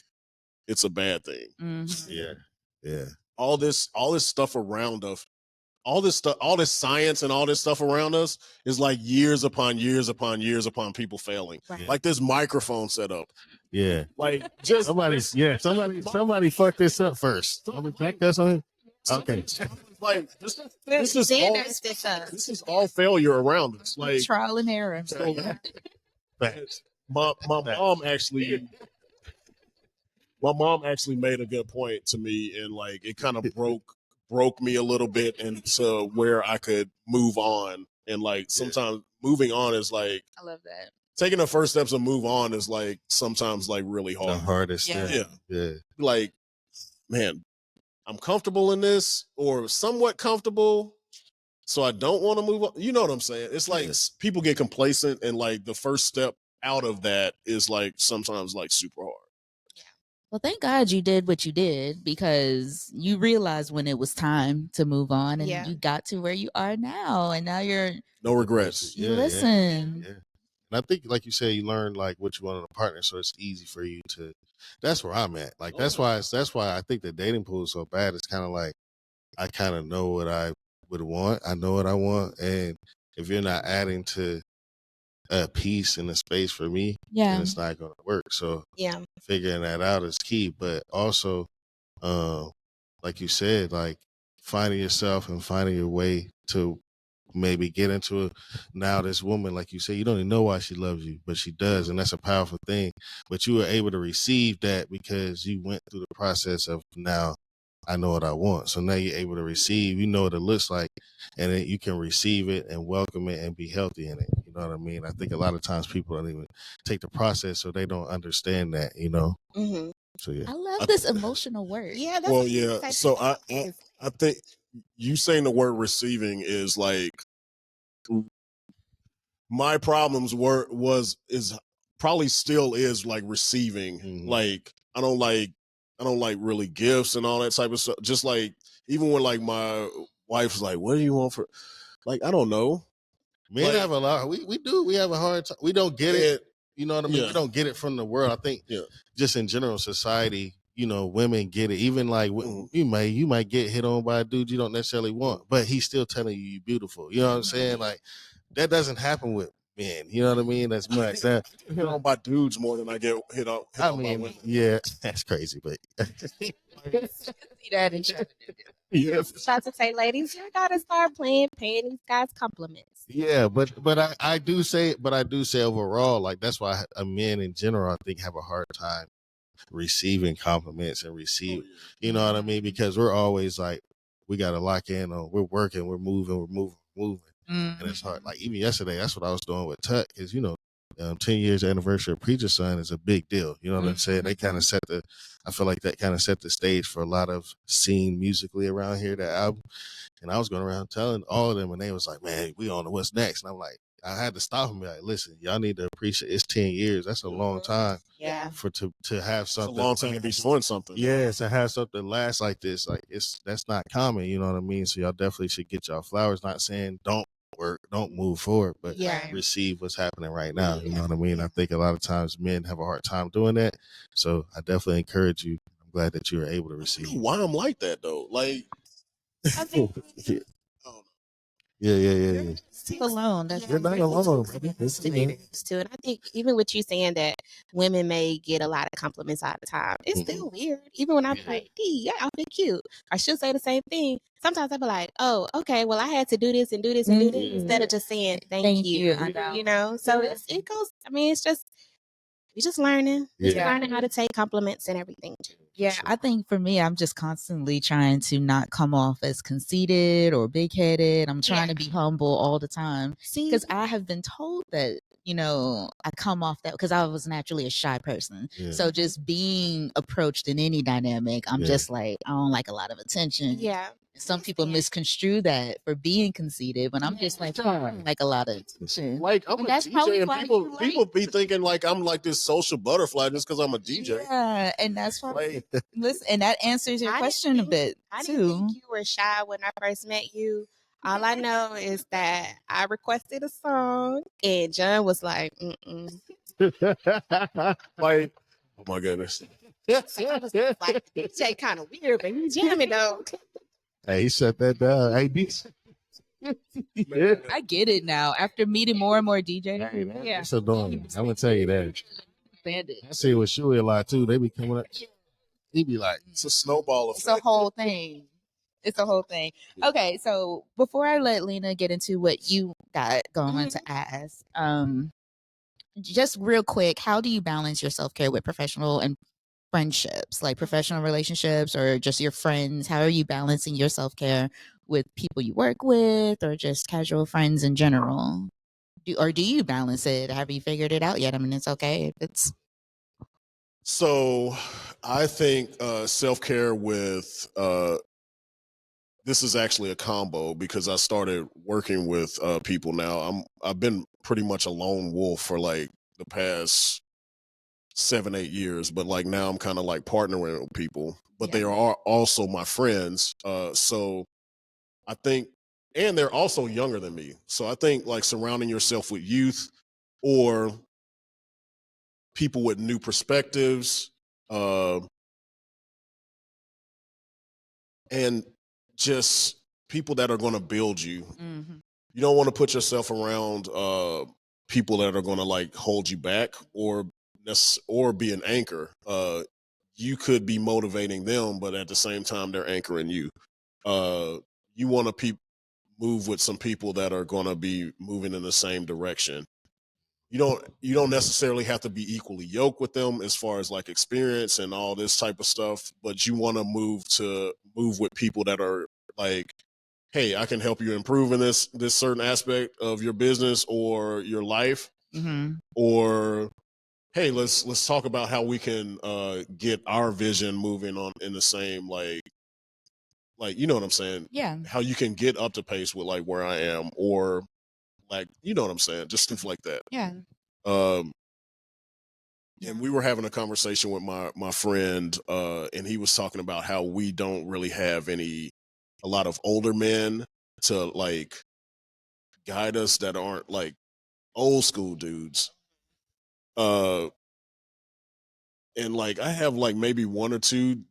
it's a bad thing. Mhm. Yeah. All this stuff around us, all this science and all this stuff around us is like years upon years upon years upon people failing. Right. Like this microphone setup. Yeah. Like just Somebody fucked this up first. Back us on. Okay. like this is all failure around us. Like Trial and error. so, Facts. my mom actually made a good point to me, and like it kind of broke me a little bit into where I could move on. And like sometimes moving on is like I love that. taking the first steps to move on is like sometimes like really The hard. hardest Yeah. thing. Yeah. Like, man, I'm comfortable in this or somewhat comfortable, so I don't want to move on. You know what I'm saying? It's like people get complacent, and like the first step out of that is like sometimes like super hard. Well, thank God you did what you did, because you realized when it was time to move on, and Yeah. you got to where you are now, and now you're No regrets. you listen. Yeah. And I think, like you said, you learn like what you want in a partner, so it's easy for you to. That's where I'm at. Like that's why I think the dating pool is so bad. It's kind of like I kind of know what I would want. I know what I want, and if you're not adding to a peace and a space for me, Yeah. then it's not going to work. So Yeah. figuring that out is key. But also, like you said, like finding yourself and finding your way to maybe get into now this woman, like you say, you don't even know why she loves you, but she does, and that's a powerful thing. But you were able to receive that because you went through the process of now I know what I want. So now you're able to receive, you know what it looks like, and then you can receive it and welcome it and be healthy in it. You know what I mean? I think a lot of times people don't even take the process, so they don't understand that, you know? Mm-hmm. So yeah. I love this emotional work. Yeah. That's Well, what you yeah. said. So I think you saying the word receiving is like my problems is probably still is like receiving. Mhm. Like I don't like really gifts and all that type of stuff. Just like even when like my wife's like, "What do you want for?" Like I don't know. Men Like- have a lot. We have a hard time. We don't get it. You know what I mean? Yeah. We don't get it from the world. I think just in general society, you know, women get it. Even like you might get hit on by a dude you don't necessarily want, but he's still telling you you're beautiful. You know what I'm saying? Like that doesn't happen with men. You know what I mean? That's much that. Hit on by dudes more than I get hit on by women. Yeah, that's crazy, but See that in chat. Shout to say, ladies, you gotta start paying these guys compliments. yeah, but I do say overall, like that's why men in general I think have a hard time receiving compliments and you know what I mean? Because we're always like, we got to lock in on, we're working, we're moving. And it's hard. Like even yesterday, that's what I was doing with Tut is, you know, 10 years anniversary of Preacher Son is a big deal. You know what I'm saying? They kind of I feel like that kind of set the stage for a lot of scene musically around here, that album. And I was going around telling all of them, and they was like, man, we on to what's next. And I'm like, I had to stop and be like, listen, y'all need to appreciate it's 10 years. That's a long time. Yeah. To have something. It's a long time to be doing something. Yeah, to have something last like this, like that's not common, you know what I mean? So y'all definitely should get y'all flowers. Not saying don't work, don't move forward, but receive what's happening right now. You know what I mean? I think a lot of times men have a hard time doing that. So I definitely encourage you. I'm glad that you were able to receive. Why I'm like that though? Like I think Yeah. Alone. You're not alone. too. And I think even with you saying that women may get a lot of compliments all the time, it's still weird. Even when I'm like, D, your outfit cute. I should say the same thing. Sometimes I'll be like, oh, okay, well, I had to do this and do this and do this instead of just saying thank you. You know? So it goes, I mean, it's just, you're just learning. You're just learning how to take compliments and everything. Yeah, I think for me, I'm just constantly trying to not come off as conceited or big headed. I'm trying to be humble all the time. Because I have been told that, you know, I come off that because I was naturally a shy person. So just being approached in any dynamic, I'm just like, I don't like a lot of attention. Yeah. Some people misconstrue that for being conceited, but I'm just like, I don't like a lot of attention. Like I'm a DJ, and people be thinking like I'm like this social butterfly just because I'm a DJ. Yeah, and that's why. Listen, and that answers your question a bit I too. didn't think you were shy when I first met you. All I know is that I requested a song, and John was like, Like, oh my goodness. Like, DJ kind of weird, but he's jamming though. Hey, he shut that down. Hey, I get it now after meeting more and more DJs. hey, man, Yeah. it's annoying. I'm gonna tell you that. Understand it. I see it with Shuey a lot too. They be coming up. He be like, It's a snowball It's a effect. whole thing. It's a whole thing. Okay, so before I let Lena get into what you got going to ask, just real quick, how do you balance your self care with professional and friendships, like professional relationships or just your friends? How are you balancing your self care with people you work with or just casual friends in general? Do you balance it? Have you figured it out yet? I mean, it's okay if it's So I think self-care with this is actually a combo because I started working with people now. I've been pretty much a lone wolf for like the past 7-8 years, but like now I'm kind of like partnering with people, but they are also my friends. So I think, and they're also younger than me. So I think like surrounding yourself with youth or people with new perspectives, uh, and just people that are going to build you. Mhm. You don't want to put yourself around people that are going to like hold you back or be an anchor. You could be motivating them, but at the same time, they're anchoring you. You want to move with some people that are going to be moving in the same direction. You don't necessarily have to be equally yoked with them as far as like experience and all this type of stuff, but you want to move with people that are like, hey, I can help you improve in this certain aspect of your business or your life, Mhm. or hey, let's talk about how we can get our vision moving on in the same like you know what I'm saying? Yeah. How you can get up to pace with like where I am, or like you know what I'm saying? Just stuff like that. Yeah. Um, and we were having a conversation with my friend, and he was talking about how we don't really have a lot of older men to like guide us that aren't like old school dudes. Uh, and like I have like maybe one or two.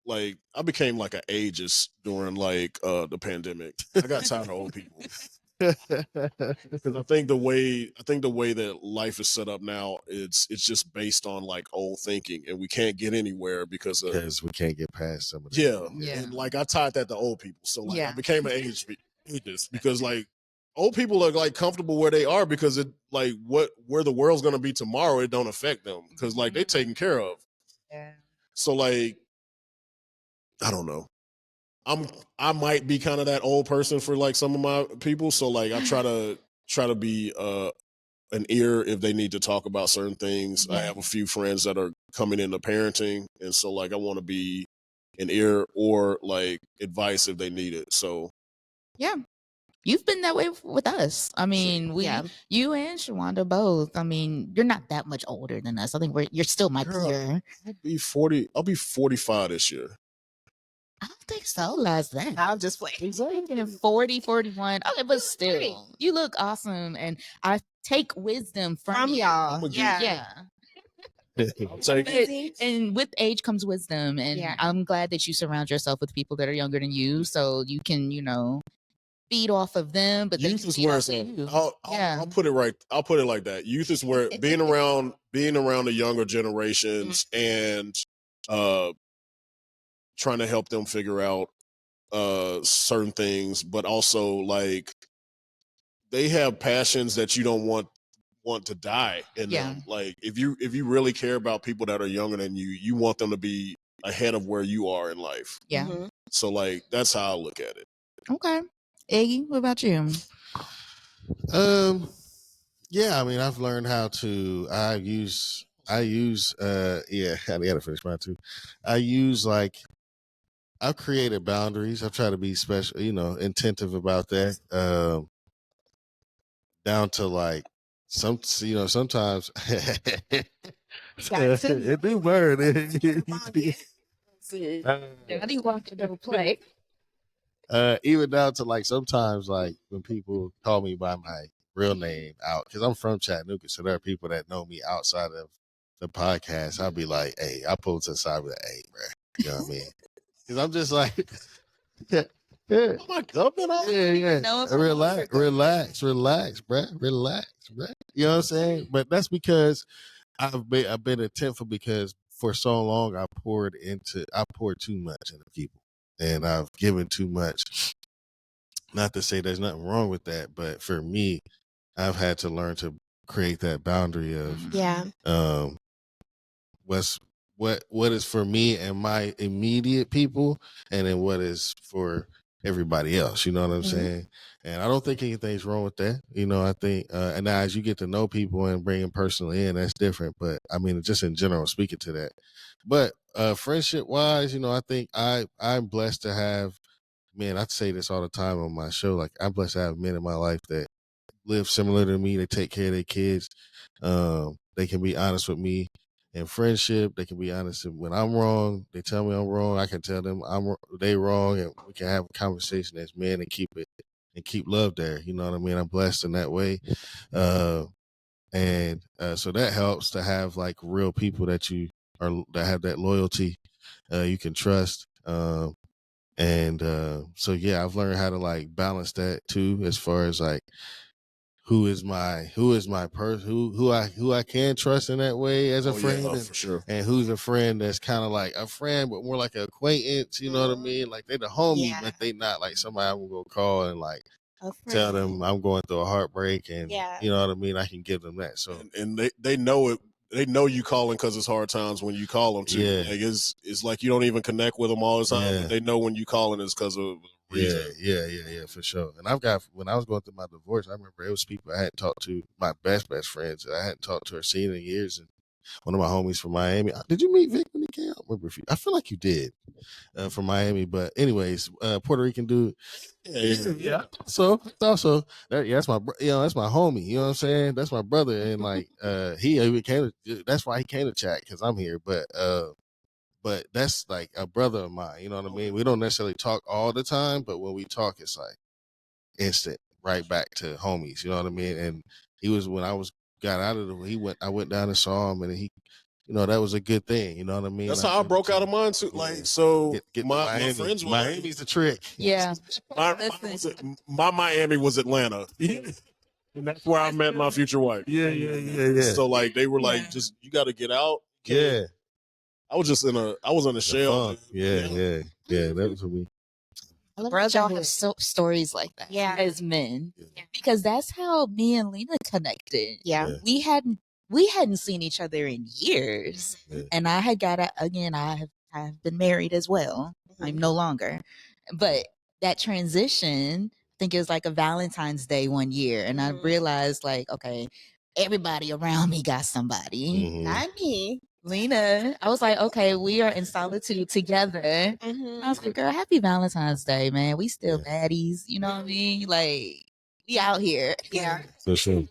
Like I became like an ageist during like the pandemic. I got tired of old people. Because I think the way that life is set up now, it's just based on like old thinking, and we can't get anywhere because of because we can't get past some of that. yeah. Yeah. And like I tied that to old people, so like I Yeah. became an ageist because like old people are like comfortable where they are because it like where the world's gonna be tomorrow, it don't affect them because like they're taken care of. Yeah. So like I don't know. I might be kind of that old person for like some of my people, so like I try to be an ear if they need to talk about certain things. I Yeah. have a few friends that are coming into parenting, and so like I want to be an ear or like advice if they need it. So Yeah. You've been that way with us. I mean, Yeah. you and Shawanda both. I mean, you're not that much older than us. I think you're still my Girl, peer. I'll be 40. I'll be 45 this year. I don't think so. Last that. I'll just play. Exactly. 40, 41. Okay, but still, you look awesome. And I take wisdom from you. y'all. I'ma give- Yeah. Yeah. I'll take it. Busy. And with age comes wisdom. And Yeah. I'm glad that you surround yourself with people that are younger than you so you can, feed off of them, but they Youth can is feed where off it's of at. you. I'll put it right. I'll put it like that. Youth is where being around the younger generations and uh trying to help them figure out certain things, but also like they have passions that you don't want to die in Yeah. them. Like if you really care about people that are younger than you, you want them to be ahead of where you are in life. Yeah. Mhm. So like that's how I look at it. Okay. Iggy, what about you? Yeah, I mean, I've learned how to. Yeah, I gotta finish mine too. I use like I've created boundaries. I've tried to be special, attentive about that. Down to like sometimes it do burn. Daddy walked to play. Even down to like sometimes like when people call me by my real name out because I'm from Chattanooga, so there are people that know me outside of the podcast, I'll be like, hey, I pull to the side, be like, hey, bro, you know what I mean? Because I'm just like, yeah, yeah. Oh my God, Yeah. No, Relax, bro. Relax, bro. You know what I'm saying? But that's because I've been intentful because for so long I poured too much into people, and I've given too much. Not to say there's nothing wrong with that, but for me, I've had to learn to create that boundary of Yeah. what's what is for me and my immediate people, and then what is for everybody else. You know what I'm saying? And I don't think anything's wrong with that. You know, I think and now as you get to know people and bring them personally in, that's different. But I mean, just in general, speaking to that. But friendship wise, you know, I think I'm blessed to have men. I say this all the time on my show. Like I'm blessed to have men in my life that live similar to me. They take care of their kids. They can be honest with me in friendship. They can be honest when I'm wrong. They tell me I'm wrong. I can tell them they wrong, and we can have a conversation as men and keep love there. You know what I mean? I'm blessed in that way, and so that helps to have like real people that have that loyalty, you can trust. And so yeah, I've learned how to like balance that too, as far as like who is my person who I can trust in that way as a friend, for sure. and who's a friend that's kind of like a friend but more like an acquaintance. You know what I mean? Like they the homie, Yeah. but they not like somebody I'm gonna call and like A tell friend. them I'm going through a heartbreak, and Yeah. you know what I mean. I can give them that. So And they know it. They know you calling because it's hard times when you call them too. Yeah. Like it's like you don't even connect with them all the time, Yeah. but they know when you calling is because of reason. Yeah, for sure. And when I was going through my divorce, I remember it was people I hadn't talked to, my best friends that I hadn't talked to or seen in years. And one of my homies from Miami, did you meet Vic when he came out? I feel like you did, from Miami. But anyways, Puerto Rican dude. Yeah. So also that's my that's my homie. You know what I'm saying? That's my brother, and like he even came. That's why he came to chat because I'm here. But that's like a brother of mine. You know what I mean? We don't necessarily talk all the time, but when we talk, it's like instant, right back to homies. You know what I mean? And he was when I got out of I went down and saw him, and he, you know, that was a good thing. You know what I mean? That's like, how I broke out of mine too. Like so, get my Miami. friends were Miami's the trick. Yeah. my Miami was Atlanta. And that's where I met my future wife. Yeah. So like they were like, just you got to get out. Yeah. I was in a shell. Yeah. That was for me. Brothers y'all have stories like that as men, because that's how me and Lena connected. Yeah. We hadn't seen each other in years, and I had got again. I have been married as well. I'm no longer, but that transition, I think it was like a Valentine's Day one year, and I realized like, okay, everybody around me got somebody. Not me. Lena, I was like, okay, we are in solitude together. I was like, girl, happy Valentine's Day, man. We still baddies. You know what I mean? Like, we out here. Yeah. For sure.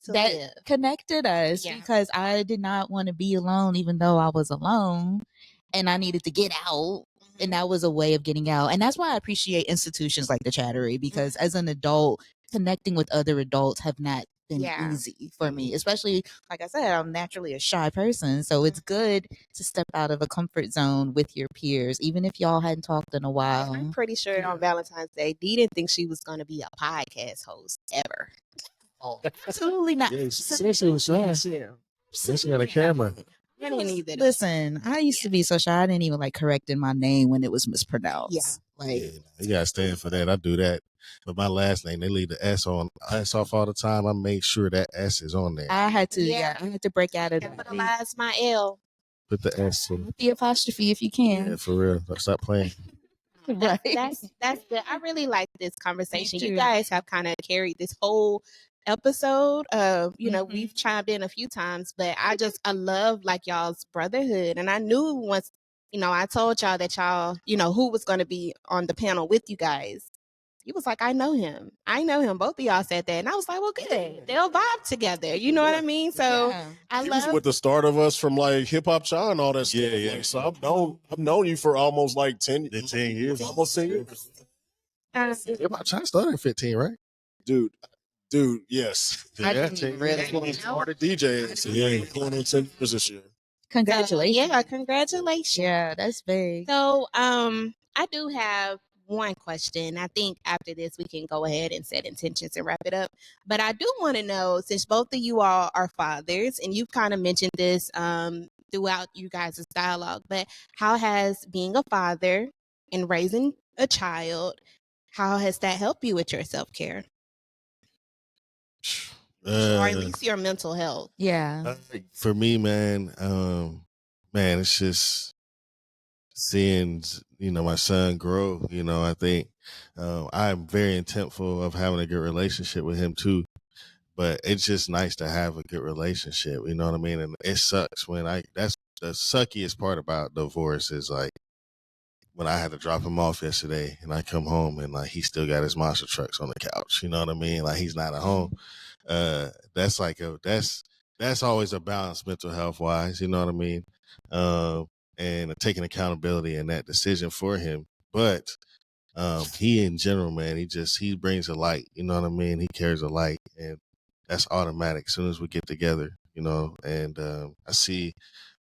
That connected us because I did not want to be alone, even though I was alone and I needed to get out. And that was a way of getting out. And that's why I appreciate institutions like the Chattery, because as an adult, connecting with other adults have not been easy for me, especially, like I said, I'm naturally a shy person. So it's good to step out of a comfort zone with your peers, even if y'all hadn't talked in a while. I'm pretty sure on Valentine's Day, Dee didn't think she was going to be a podcast host ever. Absolutely not. She was she got a camera. I didn't either. Listen, I used to be so shy. I didn't even like correcting my name when it was mispronounced. You gotta stand for that. I do that. But my last name, they leave the S off all the time. I make sure that S is on there. I had to, I had to break out of Capitalize my L. Put the S in. The apostrophe if you can. Yeah, for real. Stop playing. Right. That's good. I really like this conversation. You guys have kind of carried this whole episode. You know, we've chimed in a few times, but I love like y'all's brotherhood. And I knew once, you know, I told y'all that y'all, you know, who was going to be on the panel with you guys. He was like, I know him. Both of y'all said that. And I was like, well, good. They'll vibe together. You know what I mean? So I love. He was with the start of us from like Hip Hop Cha and all that stuff. Yeah. Like, so I've known you for almost like 10 years. Almost 10 years. Hip Hop Cha started at 15, right? Dude, Dude, yes. I Yeah, didn't even That's what I realize. started DJing. So yeah, going on 10 years this year. Congratulations. Yeah, congratulations. Yeah, that's big. So, I do have one question. I think after this we can go ahead and set intentions and wrap it up. But I do want to know, since both of you all are fathers, and you've kind of mentioned this throughout you guys' dialogue, but how has being a father and raising a child, how has that helped you with your self care, or at least your mental health? Yeah. For me, man, man, it's just seeing my son grow. I think I'm very intentful of having a good relationship with him too. But it's just nice to have a good relationship. You know what I mean? And it sucks when that's the suckiest part about divorce is like when I had to drop him off yesterday and I come home and like he still got his monster trucks on the couch. You know what I mean? Like he's not at home. That's like that's always a balance mental health wise. You know what I mean? And taking accountability in that decision for him. But he in general, man, he brings a light. You know what I mean? He carries a light, and that's automatic. As soon as we get together, and I see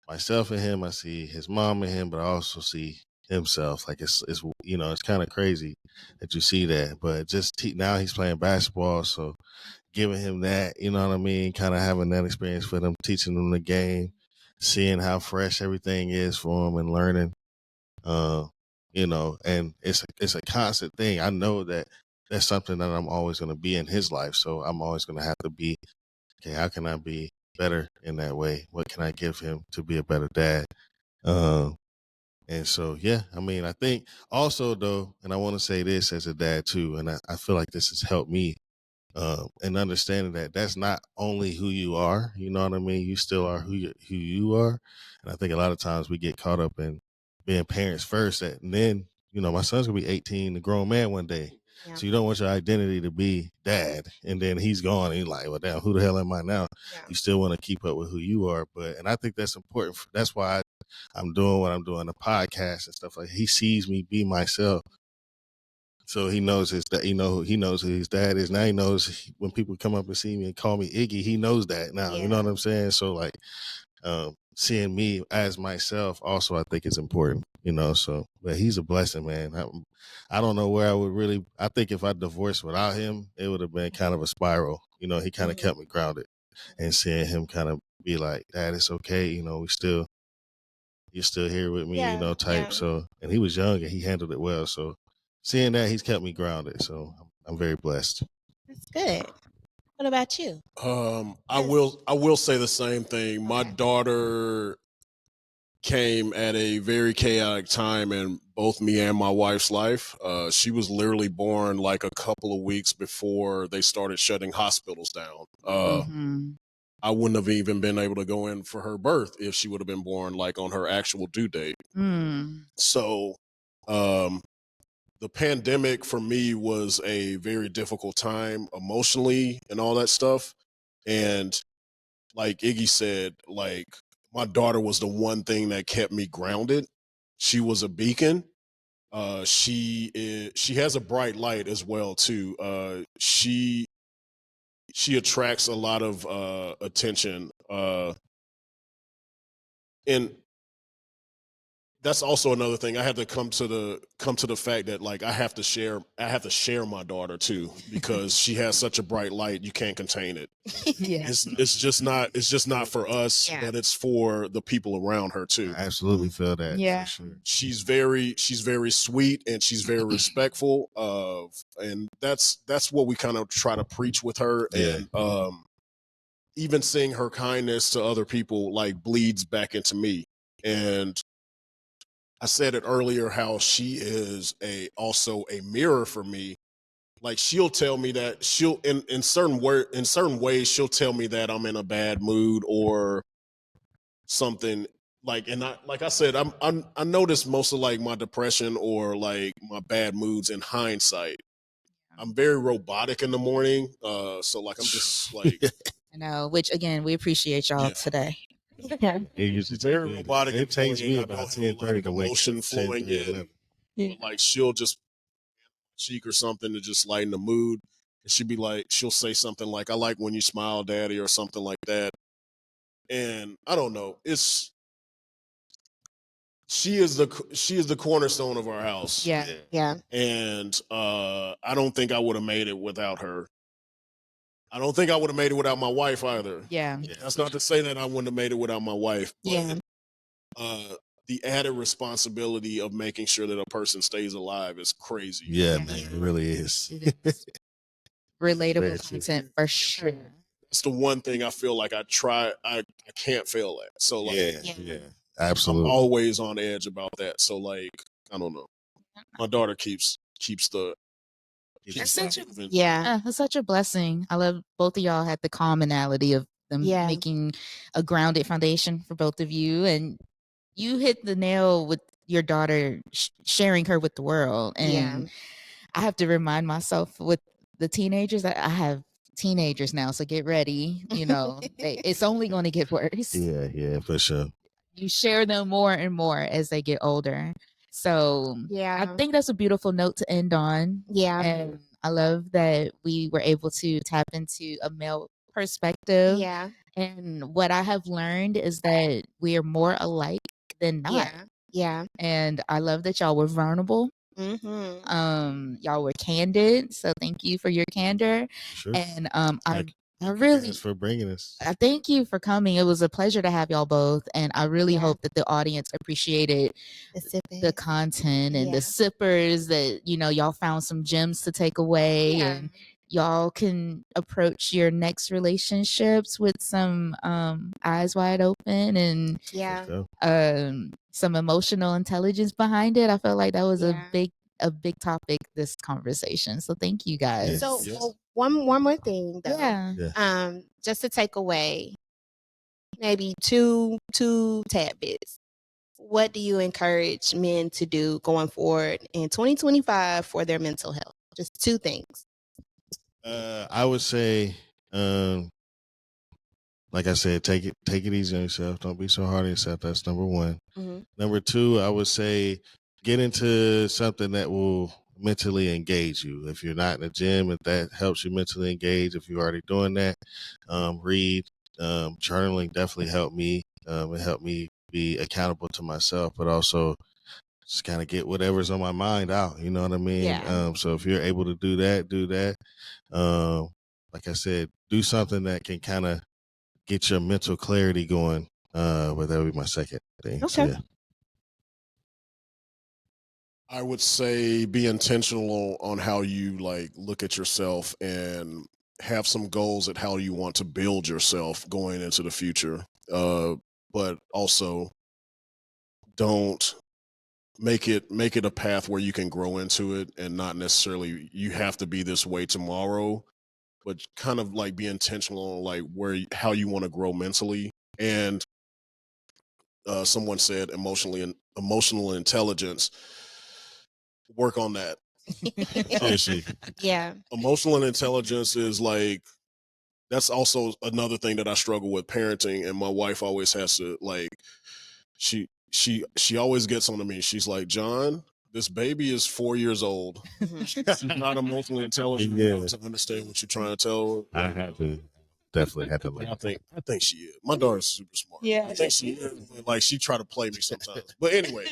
myself in him, I see his mom in him, but I also see himself. Like it's kind of crazy that you see that, but just now he's playing basketball, so giving him that, you know what I mean, kind of having that experience with him, teaching him the game, seeing how fresh everything is for him, and learning. Uh, and it's a constant thing. I know that that's something that I'm always going to be in his life, so I'm always going to have to be okay. How can I be better in that way? What can I give him to be a better dad? And so, yeah, I mean, I think also though, and I want to say this as a dad too, and I feel like this has helped me and understanding that that's not only who you are. You know what I mean? You still are who you are. And I think a lot of times we get caught up in being parents first, and then my son's gonna be 18, a grown man one day. Yeah. So you don't want your identity to be dad, and then he's gone, and you're like, well, damn, who the hell am I now? Yeah. You still want to keep up with who you are, and I think that's important. That's why I'm doing what I'm doing, the podcast and stuff like. He sees me be myself, so he knows he knows who his dad is. Now he knows when people come up and see me and call me Iggy, he knows that now. Yeah. You know what I'm saying? So like seeing me as myself also I think is important, so but he's a blessing, man. I don't know where I would really I think if I divorced without him, it would have been kind of a spiral. He kind of kept me grounded, and seeing him kind of be like, Dad, it's okay, you're still here with me, type. Yeah. So, and he was young and he handled it well. So seeing that, he's kept me grounded. So I'm very blessed. That's good. What about you? I will say the same thing. My daughter came at a very chaotic time in both me and my wife's life. She was literally born like a couple of weeks before they started shutting hospitals down. I wouldn't have even been able to go in for her birth if she would have been born like on her actual due date. So, the pandemic for me was a very difficult time emotionally and all that stuff. And like Iggy said, like my daughter was the one thing that kept me grounded. She was a beacon. She has a bright light as well too. She attracts a lot of attention. And that's also another thing. I had to come to the fact that like I have to share my daughter too, because she has such a bright light, you can't contain it. Yeah. It's just not for us, Yeah. but it's for the people around her too. I absolutely feel that. Yeah. For sure. She's very sweet and she's very respectful of, and that's what we kind of try to preach with her. Yeah. And even seeing her kindness to other people like bleeds back into me. And I said it earlier how she is also a mirror for me. Like she'll tell me that she'll in certain ways she'll tell me that I'm in a bad mood or something. Like, and like I said, I notice most of like my depression or like my bad moods in hindsight. I'm very robotic in the morning. So like I'm just like I know, which again, we appreciate y'all today. Yeah. She's very robotic. It takes me I about don't have, 10:30 like, to wake emotion up. flowing 10:30, in. But, like she'll just cheek or something to just lighten the mood. she'll say something like, "I like when you smile, Daddy," or something like that. And I don't know. She is the cornerstone of our house. Yeah. Yeah. And I don't think I would have made it without her. I don't think I would have made it without my wife either. Yeah. That's not to say that I wouldn't have made it without my wife. But, Yeah. the added responsibility of making sure that a person stays alive is crazy. Yeah, man, it really is. Relatable content for sure. It's the one thing I feel like I can't fail at. So like, yeah, absolutely. I'm always on edge about that. So like, I don't know. My daughter keeps the Yeah. It's such a blessing. I love both of y'all had the commonality of them Yeah. making a grounded foundation for both of you. And you hit the nail with your daughter sharing her with the world. And Yeah. I have to remind myself with the teenagers that I have teenagers now. So get ready. You know, it's only going to get worse. Yeah, for sure. You share them more and more as they get older. So Yeah. I think that's a beautiful note to end on. Yeah. And I love that we were able to tap into a male perspective. Yeah. And what I have learned is that we are more alike than not. Yeah. Yeah. And I love that y'all were vulnerable. Y'all were candid. So thank you for your candor. Sure. And I really Thanks for bringing us. I thank you for coming. It was a pleasure to have y'all both. And I really hope that the audience appreciated the content and the sippers that, you know, y'all found some gems to take away and y'all can approach your next relationships with some eyes wide open and some emotional intelligence behind it. I felt like that was a big topic this conversation. So thank you guys. So one more thing though. Just to take away maybe two tad bits. What do you encourage men to do going forward in 2025 for their mental health? Just two things. I would say, like I said, take it easy on yourself. Don't be so hard on yourself. That's number one. Number two, I would say get into something that will mentally engage you. If you're not in the gym, if that helps you mentally engage, if you're already doing that, read. Journaling definitely helped me. It helped me be accountable to myself, but also just kind of get whatever's on my mind out. You know what I mean? Yeah. So if you're able to do that. Like I said, do something that can kind of get your mental clarity going. But that would be my second thing. Okay. So, yeah. I would say be intentional on how you like look at yourself and have some goals at how you want to build yourself going into the future. But also don't make it a path where you can grow into it and not necessarily you have to be this way tomorrow, but kind of like be intentional on like how you want to grow mentally. And someone said emotional intelligence. Work on that. Seriously. Yeah. Emotional intelligence is like, that's also another thing that I struggle with parenting. And my wife always has to like, she always gets on to me. She's like, John, this baby is 4 years old. She's not emotionally intelligent enough to understand what you're trying to tell her. I have to definitely have to learn. I think she is. My daughter's super smart. Yeah. I think she is. But like she try to play me sometimes. But anyway,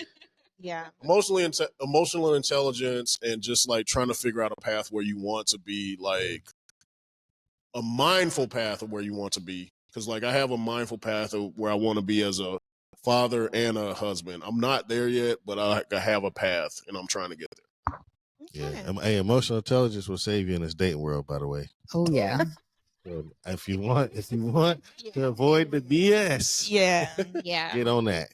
Yeah. emotional intelligence and just like trying to figure out a path where you want to be, like a mindful path of where you want to be. Because like I have a mindful path of where I want to be as a father and a husband. I'm not there yet, but I have a path and I'm trying to get there. Yeah. Hey, emotional intelligence will save you in this dating world, by the way. Oh yeah. So if you want to avoid the BS, Yeah. get on that.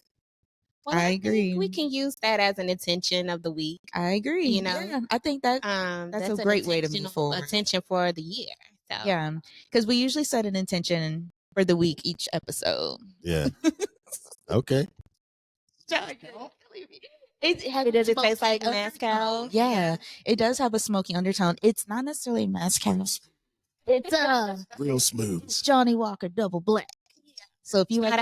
Well, I think agree. we can use that as an intention of the week. I agree. You know? Yeah, I think that that's a great way to move forward. Attention for the year. So. Yeah, because we usually set an intention for the week each episode. Yeah. Okay. Does it taste like mezcal? Yeah, it does have a smoky undertone. It's not necessarily mezcal. It's Real smooth. It's Johnny Walker Double Black. So if you like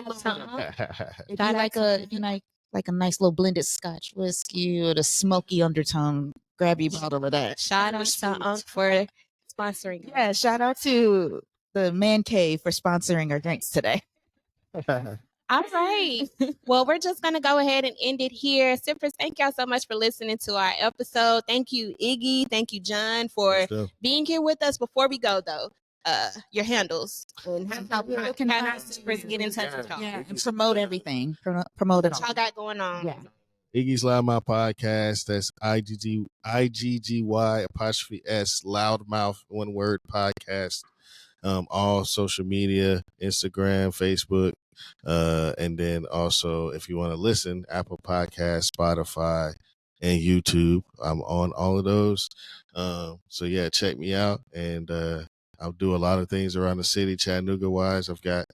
a nice little blended Scotch whiskey with a smoky undertone, grab your bottle of that. Shout out to Unc for sponsoring. Yeah, shout out to the Man Cave for sponsoring our drinks today. All right. Well, we're just going to go ahead and end it here. Sippers, thank y'all so much for listening to our episode. Thank you, Iggy. Thank you, John, for being here with us. Before we go, though, your handles and how can our sippers get in touch with y'all? Yeah, and promote everything. Promote it all. What y'all got going on? Yeah. Iggy's Loud Mouth Podcast. That's IGGY_S Loudmouth, one word podcast. All social media, Instagram, Facebook. And then also, if you want to listen, Apple Podcasts, Spotify, and YouTube. I'm on all of those. So yeah, check me out. And I'll do a lot of things around the city, Chattanooga wise. I've got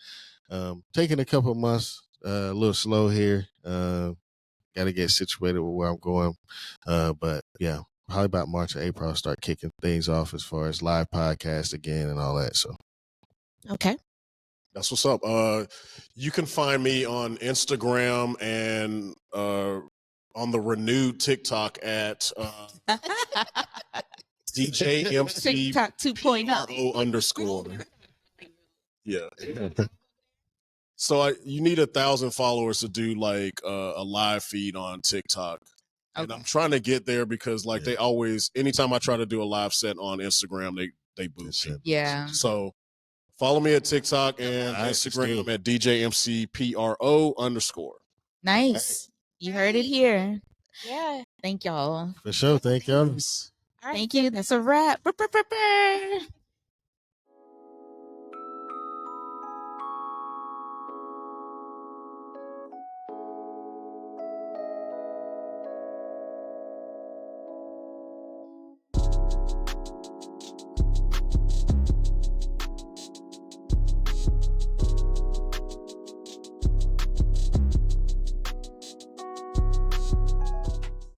taking a couple months, a little slow here. Got to get situated with where I'm going. But yeah, probably about March or April, I'll start kicking things off as far as live podcast again and all that. So, okay. That's what's up. You can find me on Instagram and on the renewed TikTok at DJMC TikTok 2.0 underscore. Yeah. So you need 1,000 followers to do like a live feed on TikTok. And I'm trying to get there because like they always, anytime I try to do a live set on Instagram, they boot me. Yeah. So follow me at TikTok and Instagram at DJMCPRO_. Nice. You heard it here. Yeah. Thank y'all. for sure. Thank y'all. All right. Thank you. That's a wrap.